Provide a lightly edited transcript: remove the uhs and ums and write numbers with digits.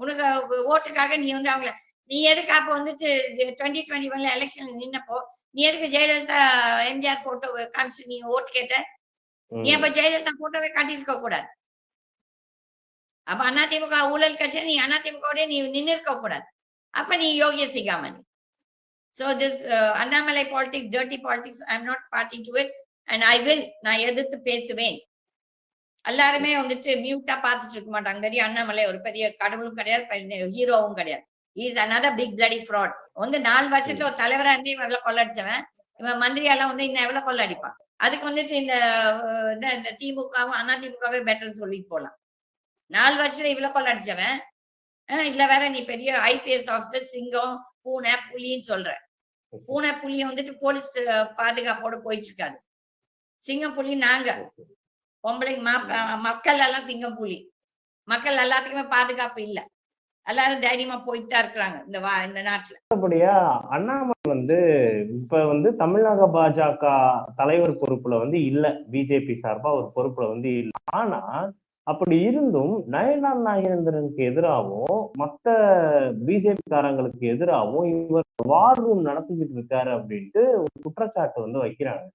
உனக்கு ஓட்டுக்காக நீ வந்து அவங்கள நீ எதுக்கு அப்ப வந்துட்டு 2021 எலெக்ஷன் நின்னப்போ நீ எதுக்கு ஜெயலலிதா எம்ஜிஆர் போட்டோ காமிச்சு நீ ஓட்டு கேட்ட? நீ அப்ப ஜெயலலிதா போட்டோவே காட்டியிருக்க கூடாது. அப்ப அதிமுக ஊழல் கட்சி நீ அதிமுகவோட நீ நின்று இருக்க கூடாது. அப்ப நீ யோகிய சிகாமணி. So this Annamalai politics, dirty politics, I'm not party to it and I will. நான் எதிர்த்து பேசுவேன். எல்லாருமே வந்துட்டு மியூட்டா பார்த்துட்டு இருக்க மாட்டாங்க. பெரிய அண்ணாமலை ஒரு பெரிய கடவுளும் கிடையாது, ஹீரோவும் கிடையாது. Is another big bloody fraud. வந்து 4 வருஷத்துல ஒரு தலைவரா இருந்து இவன் எவ்வளவு கொள்ளடிச்சவன், இவன் மந்திரியாலாம் வந்து இன்னும் எவ்வளவு கொள்ளடிப்பான். அதுக்கு வந்துட்டு இந்த திமுகவும் அதிமுகவே பெட்டர்னு சொல்லிட்டு போலாம். 4 வருஷத்துல இவ்வளவு கொள்ளடிச்சவன், இல்ல வேற நீ பெரிய ஐபிஎஸ் ஆபீசர் சிங்கம் பூனை புலின்னு சொல்ற. பூனை புலிய வந்துட்டு போலீஸ் பாதுகாப்போட போயிட்டு இருக்காது. சிங்கம் புலி நாங்க பொம்பளை மக்கள் எல்லாம் சிங்கம் புலி. மக்கள் எல்லாத்துக்குமே பாதுகாப்பு இல்ல. எல்லாரும் தைரியமா போயிட்டு தான் இருக்கிறாங்க இந்த நாட்டுல. அப்படியா அண்ணாமலை வந்து இப்ப வந்து தமிழக பாஜக தலைவர் பொறுப்புல வந்து இல்ல, பிஜேபி சார்பா ஒரு பொறுப்புல வந்து இல்ல. ஆனா அப்படி இருந்தும் நயனார் நாகேந்திரனுக்கு எதிராகவும் மத்த பிஜேபி காரங்களுக்கு எதிராகவும் இவர் வார் ரூம் நடத்திக்கிட்டு இருக்காரு அப்படின்ட்டு ஒரு குற்றச்சாட்டு வந்து வைக்கிறாங்க.